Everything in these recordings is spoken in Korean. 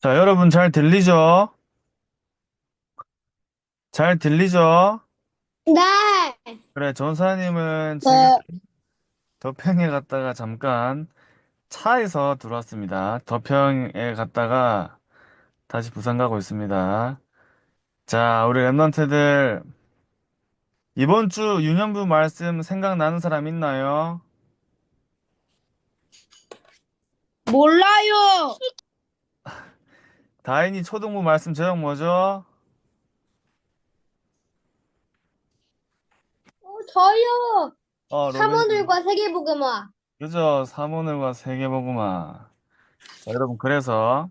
자, 여러분 잘 들리죠? 잘 들리죠? 네. 그래, 전사님은 지금 네. 덕평에 갔다가 잠깐 차에서 들어왔습니다. 덕평에 갔다가 다시 부산 가고 있습니다. 자, 우리 랩런트들 이번 주 유년부 말씀 생각나는 사람 있나요? 몰라요. 다인이 초등부 말씀 제목 뭐죠? 저요. 로제님. 사모들과 세계보그마. 그죠? 사모늘과 세계보고마. 자, 여러분, 그래서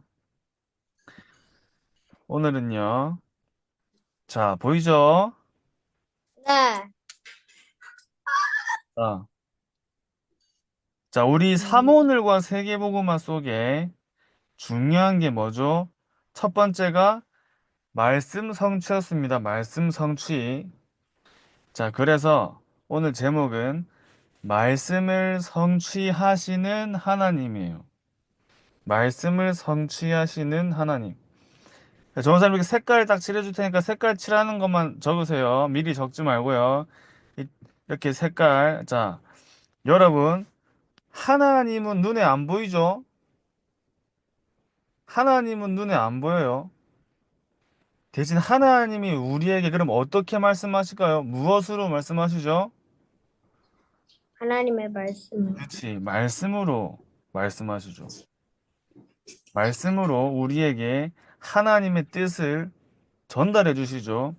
오늘은요. 자, 보이죠? 네. 어. 자, 우리 삼오늘과 세계보고마 속에 중요한 게 뭐죠? 첫 번째가 말씀 성취였습니다. 말씀 성취. 자, 그래서 오늘 제목은 말씀을 성취하시는 하나님이에요. 말씀을 성취하시는 하나님. 자, 정원사님 이렇게 색깔 딱 칠해줄 테니까 색깔 칠하는 것만 적으세요. 미리 적지 말고요. 이렇게 색깔. 자, 여러분, 하나님은 눈에 안 보이죠? 하나님은 눈에 안 보여요. 대신 하나님이 우리에게 그럼 어떻게 말씀하실까요? 무엇으로 말씀하시죠? 하나님의 말씀. 그치, 말씀으로 말씀하시죠. 말씀으로 우리에게 하나님의 뜻을 전달해 주시죠.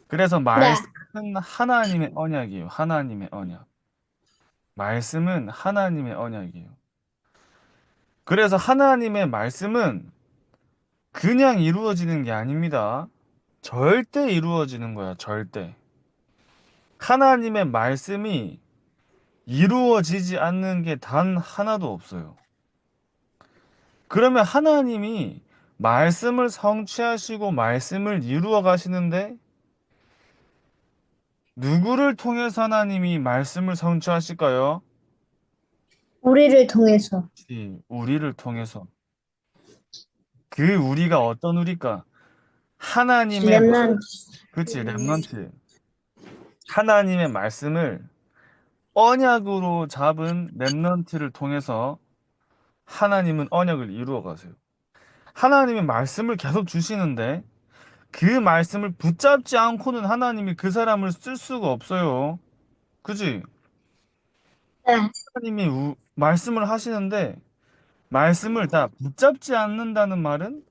그래서 네. 말씀은 하나님의 언약이에요. 하나님의 언약. 말씀은 하나님의 언약이에요. 그래서 하나님의 말씀은 그냥 이루어지는 게 아닙니다. 절대 이루어지는 거야, 절대. 하나님의 말씀이 이루어지지 않는 게 단 하나도 없어요. 그러면 하나님이 말씀을 성취하시고 말씀을 이루어 가시는데 누구를 통해서 하나님이 말씀을 성취하실까요? 우리를 통해서. 우리를 통해서. 그 우리가 어떤 우리일까? 하나님의 렘넌트. 그치, 렘넌트. 하나님의 말씀을 언약으로 잡은 렘넌트를 통해서 하나님은 언약을 이루어 가세요. 하나님의 말씀을 계속 주시는데 그 말씀을 붙잡지 않고는 하나님이 그 사람을 쓸 수가 없어요. 그지? 네. 하나님이 말씀을 하시는데 말씀을 다 붙잡지 않는다는 말은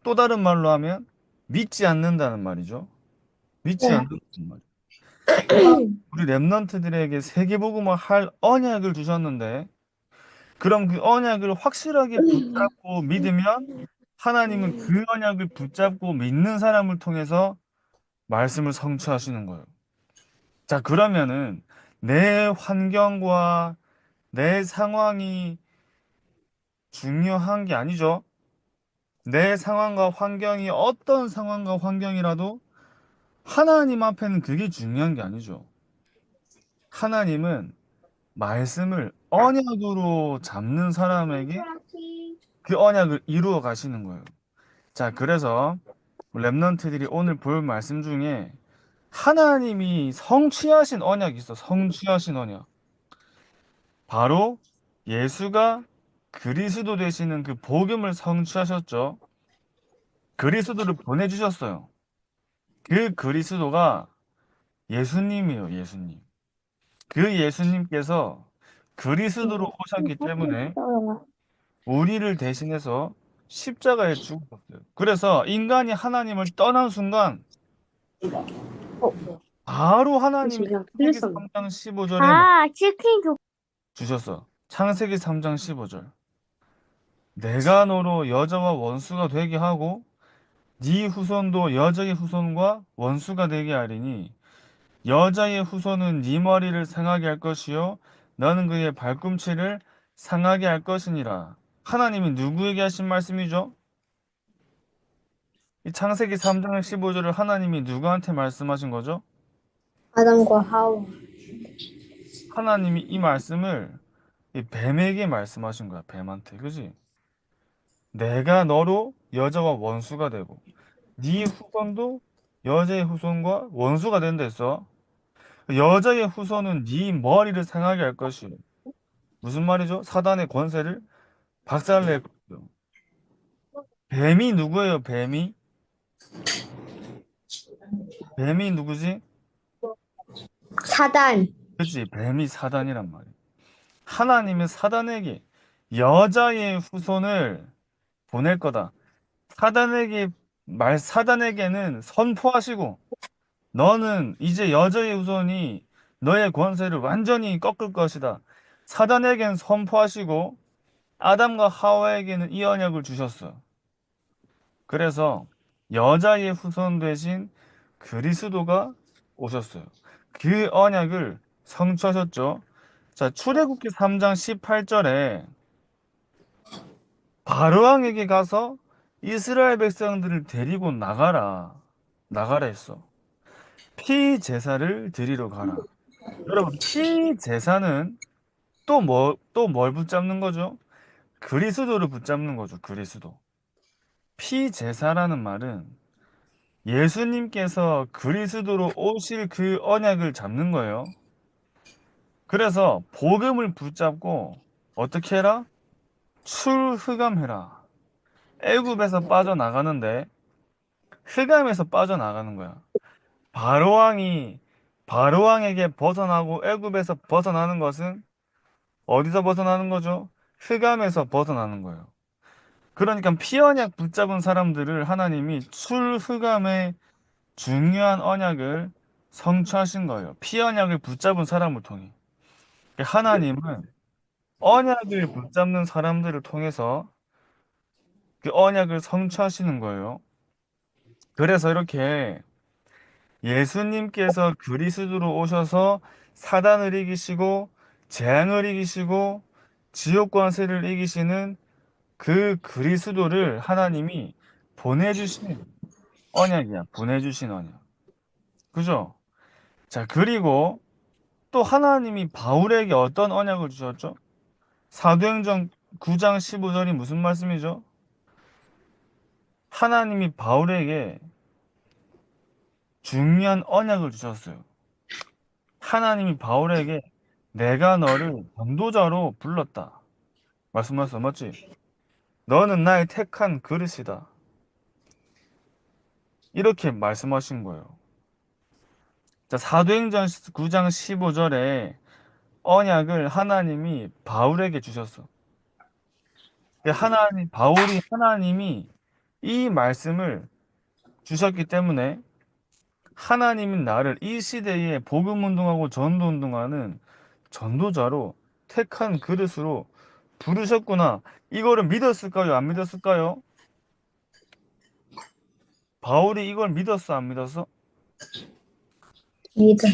또 다른 말로 하면 믿지 않는다는 말이죠. 믿지 네. 않는다는 말. 우리 랩런트들에게 세계복음을 할 언약을 주셨는데 그럼 그 언약을 확실하게 붙잡고 믿으면 하나님은 그 언약을 붙잡고 믿는 사람을 통해서 말씀을 성취하시는 거예요. 자, 그러면은 내 환경과 내 상황이 중요한 게 아니죠. 내 상황과 환경이 어떤 상황과 환경이라도 하나님 앞에는 그게 중요한 게 아니죠. 하나님은 말씀을 언약으로 잡는 사람에게 그 언약을 이루어 가시는 거예요. 자, 그래서 랩런트들이 오늘 볼 말씀 중에 하나님이 성취하신 언약이 있어. 성취하신 언약. 바로 예수가 그리스도 되시는 그 복음을 성취하셨죠. 그리스도를 보내주셨어요. 그 그리스도가 예수님이에요, 예수님. 그 예수님께서 그리스도로 오셨기 때문에 우리를 대신해서 십자가에 죽으셨어요. 그래서 인간이 하나님을 떠난 순간 바로 하나님이 지금 창세기 틀렸어. 3장 15절에 아, 치킨 조. 주셨어. 창세기 3장 15절. 내가 너로 여자와 원수가 되게 하고 네 후손도 여자의 후손과 원수가 되게 하리니 여자의 후손은 네 머리를 상하게 할 것이요 너는 그의 발꿈치를 상하게 할 것이니라. 하나님이 누구에게 하신 말씀이죠? 이 창세기 3장 15절을 하나님이 누구한테 말씀하신 거죠? 아담과 하와. 하나님이 이 말씀을 이 뱀에게 말씀하신 거야, 뱀한테. 그지? 내가 너로 여자와 원수가 되고 네 후손도 여자의 후손과 원수가 된다 했어. 여자의 후손은 네 머리를 상하게 할 것이요. 무슨 말이죠? 사단의 권세를 박살낼 것이요. 뱀이 누구예요? 뱀이? 뱀이 누구지? 사단. 그치, 뱀이 사단이란 말이야. 하나님은 사단에게 여자의 후손을 보낼 거다. 사단에게 사단에게는 선포하시고 너는 이제 여자의 후손이 너의 권세를 완전히 꺾을 것이다. 사단에겐 선포하시고 아담과 하와에게는 이 언약을 주셨어요. 그래서 여자의 후손 대신 그리스도가 오셨어요. 그 언약을 성취하셨죠. 자, 출애굽기 3장 18절에 바로왕에게 가서 이스라엘 백성들을 데리고 나가라 했어. 피 제사를 드리러 가라. 여러분, 피 제사는 또 뭘 붙잡는 거죠? 그리스도를 붙잡는 거죠, 그리스도. 피 제사라는 말은 예수님께서 그리스도로 오실 그 언약을 잡는 거예요. 그래서 복음을 붙잡고 어떻게 해라? 출흑암해라. 애굽에서 빠져나가는데 흑암에서 빠져나가는 거야. 바로왕이 바로왕에게 벗어나고 애굽에서 벗어나는 것은 어디서 벗어나는 거죠? 흑암에서 벗어나는 거예요. 그러니까 피언약 붙잡은 사람들을 하나님이 출흑암의 중요한 언약을 성취하신 거예요. 피언약을 붙잡은 사람을 통해. 하나님은 언약을 붙잡는 사람들을 통해서 그 언약을 성취하시는 거예요. 그래서 이렇게 예수님께서 그리스도로 오셔서 사단을 이기시고 재앙을 이기시고 지옥 권세를 이기시는 그 그리스도를 하나님이 보내주신 언약이야. 보내주신 언약. 그죠? 자, 그리고 또 하나님이 바울에게 어떤 언약을 주셨죠? 사도행전 9장 15절이 무슨 말씀이죠? 하나님이 바울에게 중요한 언약을 주셨어요. 하나님이 바울에게 내가 너를 전도자로 불렀다. 말씀하셨어, 맞지? 너는 나의 택한 그릇이다. 이렇게 말씀하신 거예요. 자, 사도행전 9장 15절에 언약을 하나님이 바울에게 주셨어. 바울이 하나님이 이 말씀을 주셨기 때문에 하나님이 나를 이 시대에 복음 운동하고 전도 운동하는 전도자로 택한 그릇으로 부르셨구나. 이거를 믿었을까요? 안 믿었을까요? 바울이 이걸 믿었어? 안 믿었어? 믿음.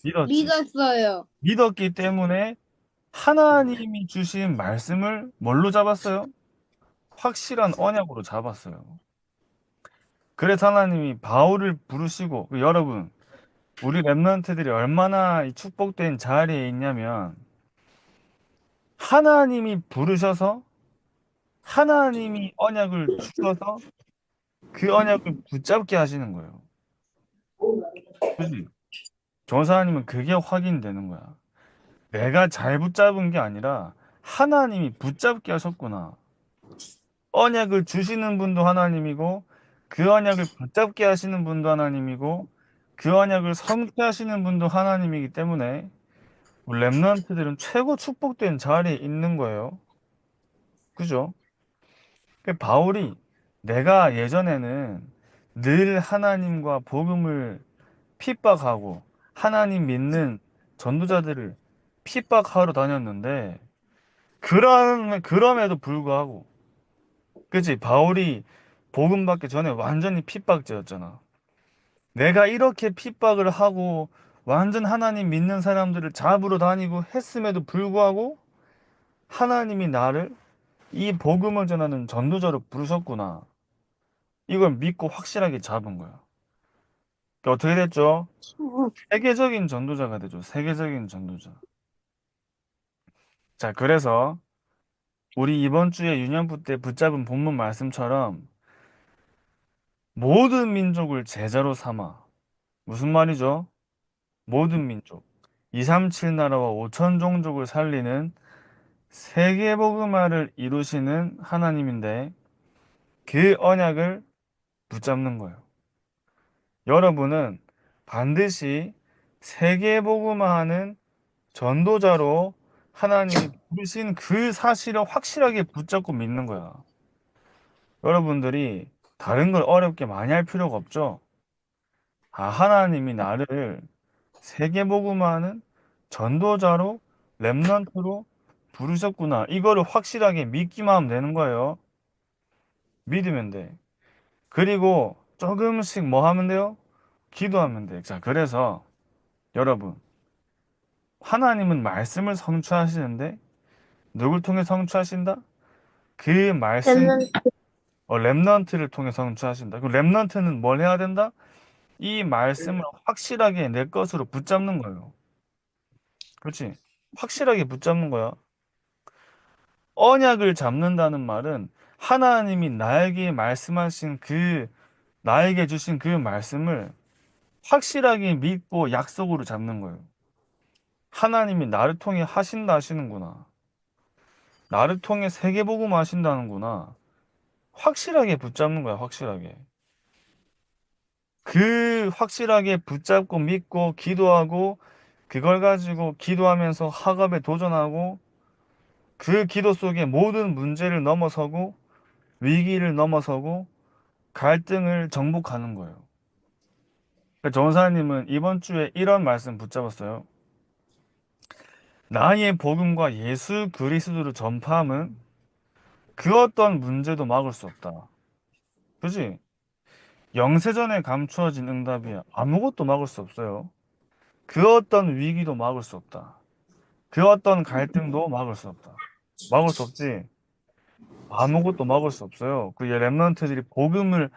믿었지. 믿었어요. 믿었기 때문에 하나님이 주신 말씀을 뭘로 잡았어요? 확실한 언약으로 잡았어요. 그래서 하나님이 바울을 부르시고 여러분 우리 랩런트들이 얼마나 이 축복된 자리에 있냐면 하나님이 부르셔서 하나님이 언약을 주셔서 그 언약을 붙잡게 하시는 거예요. 그지? 조사님은 그게 확인되는 거야. 내가 잘 붙잡은 게 아니라 하나님이 붙잡게 하셨구나. 언약을 주시는 분도 하나님이고 그 언약을 붙잡게 하시는 분도 하나님이고 그 언약을 성취하시는 분도 하나님이기 때문에 우리 랩런트들은 최고 축복된 자리에 있는 거예요. 그죠? 바울이 내가 예전에는 늘 하나님과 복음을 핍박하고 하나님 믿는 전도자들을 핍박하러 다녔는데 그럼에도 불구하고 그치 바울이 복음 받기 전에 완전히 핍박자였잖아. 내가 이렇게 핍박을 하고 완전 하나님 믿는 사람들을 잡으러 다니고 했음에도 불구하고 하나님이 나를 이 복음을 전하는 전도자로 부르셨구나. 이걸 믿고 확실하게 잡은 거야. 그러니까 어떻게 됐죠? 세계적인 전도자가 되죠. 세계적인 전도자. 자, 그래서 우리 이번 주에 유년부 때 붙잡은 본문 말씀처럼 모든 민족을 제자로 삼아. 무슨 말이죠? 모든 민족. 237 나라와 5천 종족을 살리는 세계복음화를 이루시는 하나님인데 그 언약을 붙잡는 거예요. 여러분은 반드시 세계복음화하는 전도자로 하나님이 부르신 그 사실을 확실하게 붙잡고 믿는 거야. 여러분들이 다른 걸 어렵게 많이 할 필요가 없죠. 하나님이 나를 세계복음화하는 전도자로 렘넌트로 부르셨구나. 이거를 확실하게 믿기만 하면 되는 거예요. 믿으면 돼. 그리고 조금씩 뭐 하면 돼요? 기도하면 돼. 자, 그래서 여러분, 하나님은 말씀을 성취하시는데 누굴 통해 성취하신다? 그 말씀, 랩넌 렘넌트를 통해 성취하신다. 그 렘넌트는 뭘 해야 된다? 이 말씀을 확실하게 내 것으로 붙잡는 거예요. 그렇지? 확실하게 붙잡는 거야. 언약을 잡는다는 말은 하나님이 나에게 말씀하신 나에게 주신 그 말씀을 확실하게 믿고 약속으로 잡는 거예요. 하나님이 나를 통해 하신다 하시는구나. 나를 통해 세계복음 하신다는구나. 확실하게 붙잡는 거야, 확실하게. 그 확실하게 붙잡고 믿고 기도하고 그걸 가지고 기도하면서 학업에 도전하고 그 기도 속에 모든 문제를 넘어서고 위기를 넘어서고 갈등을 정복하는 거예요. 전사님은 이번 주에 이런 말씀 붙잡았어요. 나의 복음과 예수 그리스도를 전파함은 그 어떤 문제도 막을 수 없다. 그지? 영세전에 감추어진 응답이야. 아무것도 막을 수 없어요. 그 어떤 위기도 막을 수 없다. 그 어떤 갈등도 막을 수 없다. 막을 수 없지. 아무것도 막을 수 없어요. 그 렘넌트들이 복음을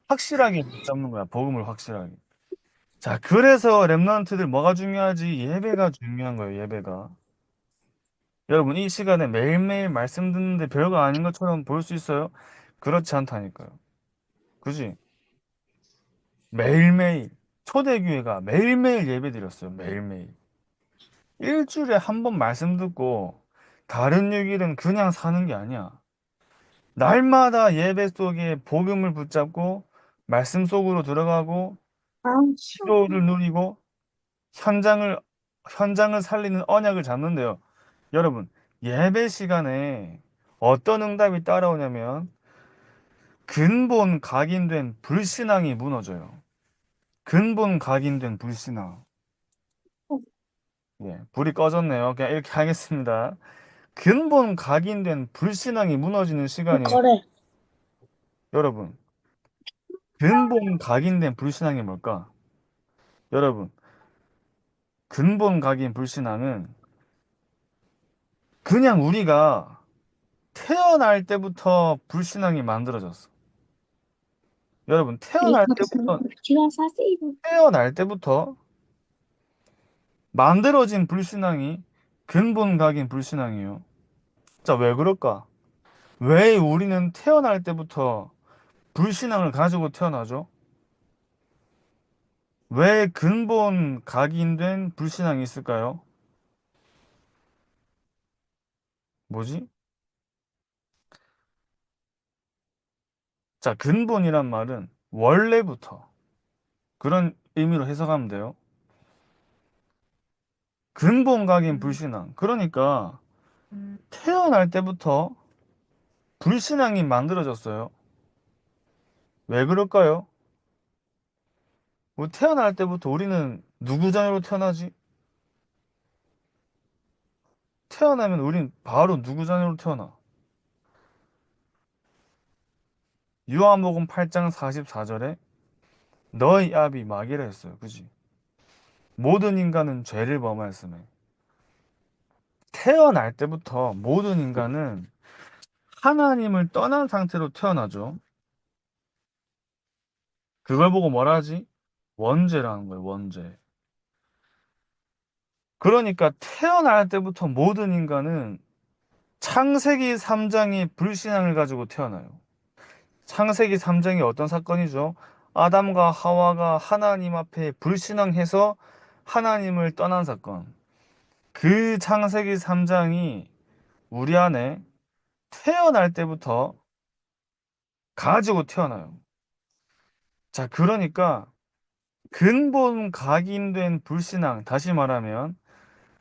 확실하게 붙잡는 거야. 복음을 확실하게. 자, 그래서 렘넌트들 뭐가 중요하지? 예배가 중요한 거예요. 예배가. 여러분, 이 시간에 매일매일 말씀 듣는데 별거 아닌 것처럼 보일 수 있어요? 그렇지 않다니까요. 그지? 매일매일. 초대교회가 매일매일 예배 드렸어요. 매일매일. 일주일에 한 번 말씀 듣고 다른 얘기는 그냥 사는 게 아니야. 날마다 예배 속에 복음을 붙잡고 말씀 속으로 들어가고 아, 기도를 누리고 현장을 현장을 살리는 언약을 잡는데요. 여러분, 예배 시간에 어떤 응답이 따라오냐면 근본 각인된 불신앙이 무너져요. 근본 각인된 불신앙. 예, 불이 꺼졌네요. 그냥 이렇게 하겠습니다. 근본 각인된 불신앙이 무너지는 시간이에요. 거래. 여러분, 근본 각인된 불신앙이 뭘까? 여러분, 근본 각인 불신앙은 그냥 우리가 태어날 때부터 불신앙이 만들어졌어. 여러분, 태어날 때부터 만들어진 불신앙이 근본 각인 불신앙이에요. 자, 왜 그럴까? 왜 우리는 태어날 때부터 불신앙을 가지고 태어나죠? 왜 근본 각인된 불신앙이 있을까요? 뭐지? 자, 근본이란 말은 원래부터 그런 의미로 해석하면 돼요. 근본 각인 불신앙. 그러니까 태어날 때부터 불신앙이 만들어졌어요. 왜 그럴까요? 뭐 태어날 때부터 우리는 누구 자녀로 태어나지? 태어나면 우린 바로 누구 자녀로 태어나? 요한복음 8장 44절에 너희 아비 마귀라 했어요. 그지? 모든 인간은 죄를 범하였음에 태어날 때부터 모든 인간은 하나님을 떠난 상태로 태어나죠. 그걸 보고 뭐라 하지? 원죄라는 거예요. 원죄. 그러니까 태어날 때부터 모든 인간은 창세기 3장이 불신앙을 가지고 태어나요. 창세기 3장이 어떤 사건이죠? 아담과 하와가 하나님 앞에 불신앙해서 하나님을 떠난 사건. 그 창세기 3장이 우리 안에 태어날 때부터 가지고 태어나요. 자, 그러니까 근본 각인된 불신앙, 다시 말하면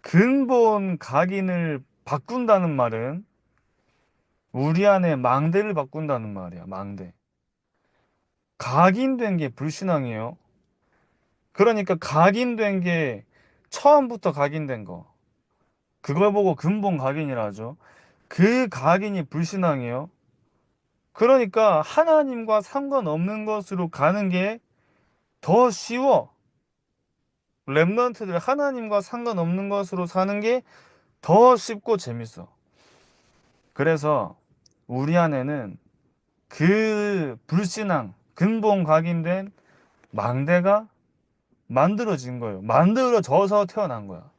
근본 각인을 바꾼다는 말은 우리 안에 망대를 바꾼다는 말이야, 망대. 각인된 게 불신앙이에요. 그러니까 각인된 게 처음부터 각인된 거. 그걸 보고 근본 각인이라 하죠. 그 각인이 불신앙이에요. 그러니까 하나님과 상관없는 것으로 가는 게 더 쉬워. 랩런트들 하나님과 상관없는 것으로 사는 게 더 쉽고 재밌어. 그래서 우리 안에는 그 불신앙, 근본 각인된 망대가 만들어진 거예요. 만들어져서 태어난 거야.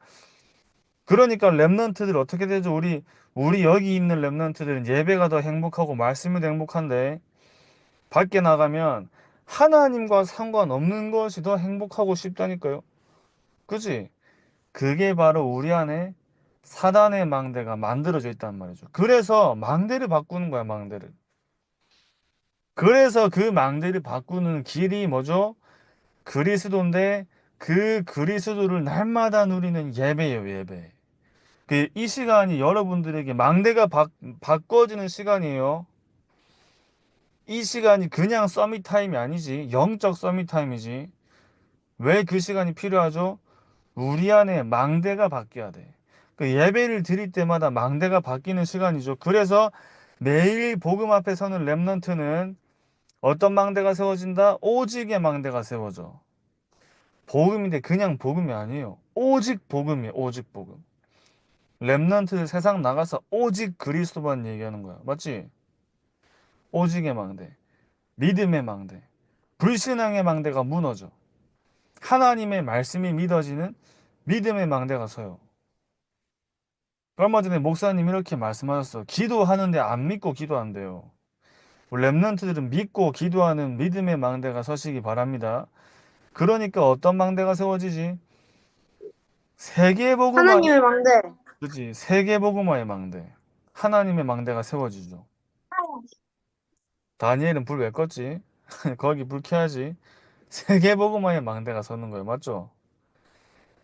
그러니까 랩런트들 어떻게 되죠? 우리 여기 있는 랩런트들은 예배가 더 행복하고 말씀이 더 행복한데 밖에 나가면 하나님과 상관없는 것이 더 행복하고 싶다니까요. 그지? 그게 바로 우리 안에 사단의 망대가 만들어져 있단 말이죠. 그래서 망대를 바꾸는 거야, 망대를. 그래서 그 망대를 바꾸는 길이 뭐죠? 그리스도인데 그 그리스도를 날마다 누리는 예배예요, 예배. 이 시간이 여러분들에게 망대가 바꿔지는 시간이에요. 이 시간이 그냥 서밋 타임이 아니지. 영적 서밋 타임이지. 왜 그 시간이 필요하죠? 우리 안에 망대가 바뀌어야 돼. 그 예배를 드릴 때마다 망대가 바뀌는 시간이죠. 그래서 매일 복음 앞에 서는 랩런트는 어떤 망대가 세워진다? 오직의 망대가 세워져. 복음인데 그냥 복음이 아니에요. 오직 복음이에요. 오직 복음. 랩런트들 세상 나가서 오직 그리스도만 얘기하는 거야. 맞지? 오직의 망대. 믿음의 망대. 불신앙의 망대가 무너져. 하나님의 말씀이 믿어지는 믿음의 망대가 서요. 얼마 전에 목사님 이렇게 말씀하셨어. 기도하는데 안 믿고 기도한대요. 랩런트들은 믿고 기도하는 믿음의 망대가 서시기 바랍니다. 그러니까 어떤 망대가 세워지지? 세계복음화, 하나님의 망대. 그치? 세계복음화의 망대. 하나님의 망대가 세워지죠. 다니엘은 불 왜 껐지? 거기 불 켜야지. 세계복음화의 망대가 서는 거예요. 맞죠?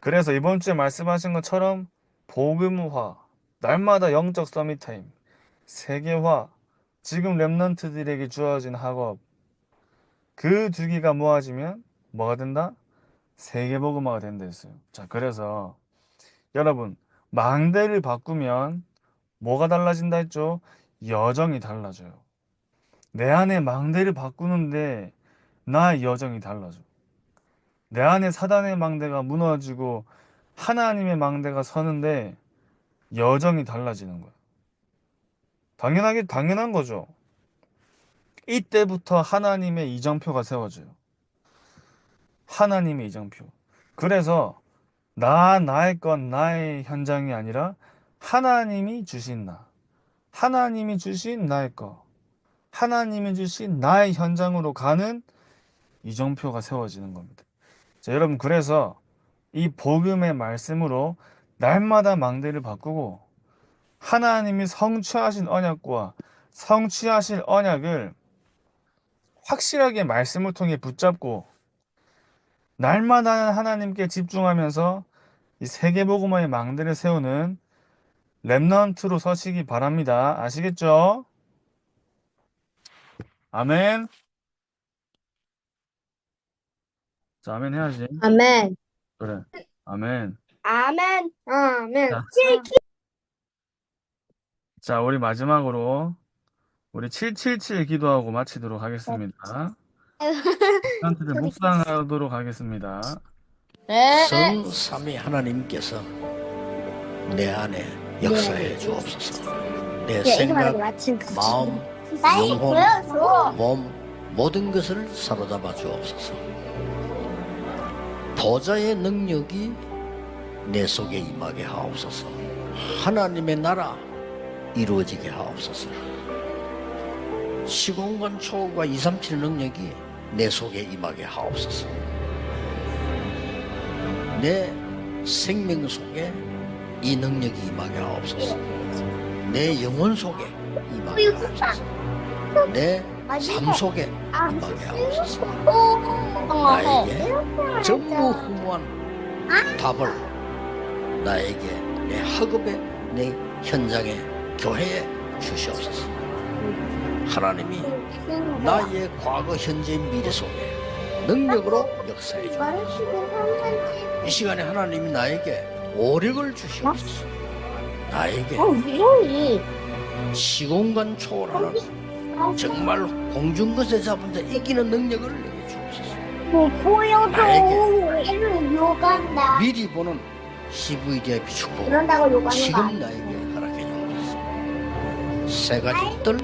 그래서 이번 주에 말씀하신 것처럼 복음화, 날마다 영적 서밋타임, 세계화, 지금 랩런트들에게 주어진 학업, 그 두 개가 모아지면 뭐가 된다? 세계복음화가 된다 했어요. 자, 그래서 여러분, 망대를 바꾸면 뭐가 달라진다 했죠? 여정이 달라져요. 내 안에 망대를 바꾸는데 나의 여정이 달라져. 내 안에 사단의 망대가 무너지고 하나님의 망대가 서는데 여정이 달라지는 거야. 당연한 거죠. 이때부터 하나님의 이정표가 세워져요. 하나님의 이정표. 그래서 나의 것, 나의 현장이 아니라 하나님이 주신 나. 하나님이 주신 나의 것. 하나님이 주신 나의 현장으로 가는 이정표가 세워지는 겁니다. 자, 여러분, 그래서 이 복음의 말씀으로 날마다 망대를 바꾸고 하나님이 성취하신 언약과 성취하실 언약을 확실하게 말씀을 통해 붙잡고 날마다 하나님께 집중하면서 이 세계복음화의 망대를 세우는 랩넌트로 서시기 바랍니다. 아시겠죠? 아멘. 자, 아멘 해야지. 아멘. 그래. 아멘. 아멘. 아멘. 자, 자, 우리 마지막으로 우리 777 기도하고 마치도록 하겠습니다. 랩넌트를 묵상하도록 하겠습니다. 성삼위 하나님께서 내 안에 역사해 주옵소서. 내 생각, 마음, 영혼, 몸 모든 것을 사로잡아 주옵소서. 보좌의 능력이 내 속에 임하게 하옵소서. 하나님의 나라, 이루어지게 하옵소서. 시공간 초월과 237 능력이 내 속에 임하게 하옵소서. 내 생명 속에 이 능력이 임하게 하옵소서. 내 영혼 속에 임하게 하옵소서. 내 삶 속에 임하게 하옵소서. 나에게 전무후무한 답을 나에게 내 학업에 내 현장에 교회에 주시옵소서. 하나님이 나의 과거 현재 미래 속에 능력으로 역사해 주옵소서. 이 시간에 하나님이 나에게 오력을 주시옵소서. 나에게 시공간 초월하는 정말 공중것에 잡은 자 이기는 능력을 내게 주옵소서. 미리 보는 CVDIP 축복 그런다고 요구하는 거 지금 아니야. 나에게 허락해 주옵소서. 세 가지 뜰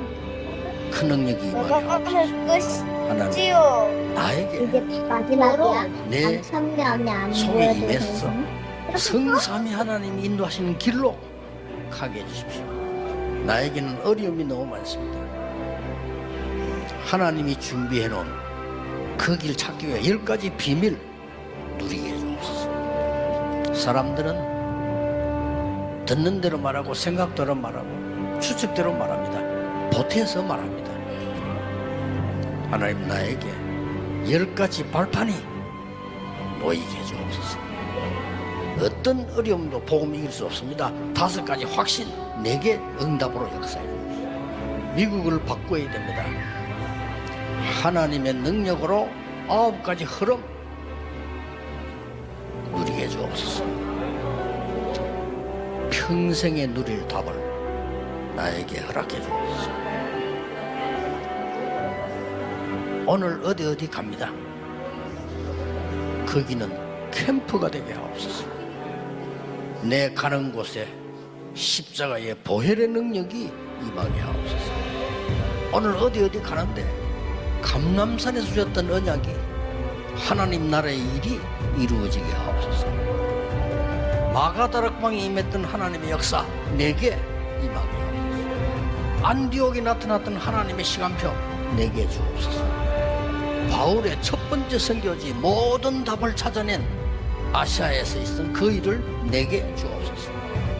큰 능력이 임하게 하옵소서. 하나님 나에게 이제 마지막이야. 내 참견이 안 속에 임해서 성삼위 하나님이 인도하시는 길로 가게 해주십시오. 나에게는 어려움이 너무 많습니다. 하나님이 준비해 놓은 그 길 찾기 위해 10가지 비밀 누리게 해주옵소서. 사람들은 듣는 대로 말하고 생각대로 말하고 추측대로 말합니다. 보태서 말합니다. 하나님 나에게 10가지 발판이 놓이게 해주옵소서. 어떤 어려움도 복음 이길 수 없습니다. 5가지 확신 내게 응답으로 역사해 주옵소서. 미국을 바꿔야 됩니다. 하나님의 능력으로 9가지 흐름 누리게 해주옵소서. 평생에 누릴 답을 나에게 허락해 주옵소서. 오늘 어디 갑니다. 거기는 캠프가 되게 하옵소서. 내 가는 곳에 십자가의 보혈의 능력이 임하게 하옵소서. 오늘 어디 가는데 감람산에 주셨던 언약이 하나님 나라의 일이 이루어지게 하옵소서. 마가다락방에 임했던 하나님의 역사 내게 임하게 하옵소서. 안디옥에 나타났던 하나님의 시간표 내게 주옵소서. 바울의 첫 번째 선교지 모든 답을 찾아낸 아시아에서 있었던 그 일을 내게 주옵소서.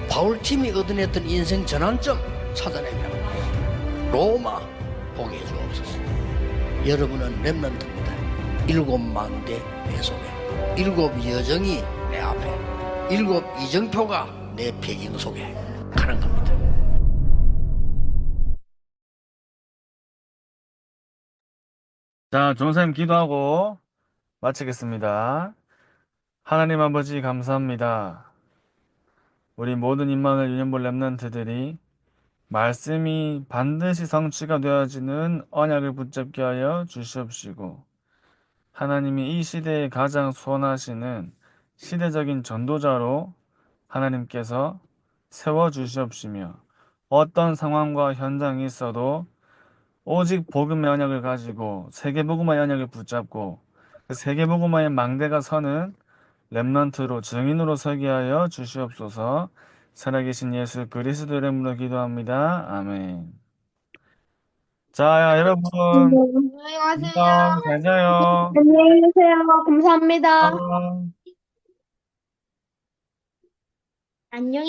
바울팀이 얻어냈던 인생 전환점 찾아내게 하옵소서. 로마 보게 주옵소서. 여러분은 렘넌트입니다. 7망대 내 속에 7 여정이 내 앞에 7 이정표가 내 배경 속에 가는 겁니다. 자, 전사님 기도하고 마치겠습니다. 하나님 아버지 감사합니다. 우리 모든 임마누엘 유년부 렘넌트들이 말씀이 반드시 성취가 되어지는 언약을 붙잡게 하여 주시옵시고, 하나님이 이 시대에 가장 소원하시는 시대적인 전도자로 하나님께서 세워주시옵시며, 어떤 상황과 현장이 있어도 오직 복음의 언약을 가지고 세계복음화의 언약을 붙잡고 그 세계복음화의 망대가 서는 렘넌트로 증인으로 서게 하여 주시옵소서. 살아계신 예수 그리스도 이름으로 기도합니다. 아멘. 자, 여러분 안녕히 안녕, 잘 자요. 안녕히 계세요. 감사합니다. 안녕. 안녕히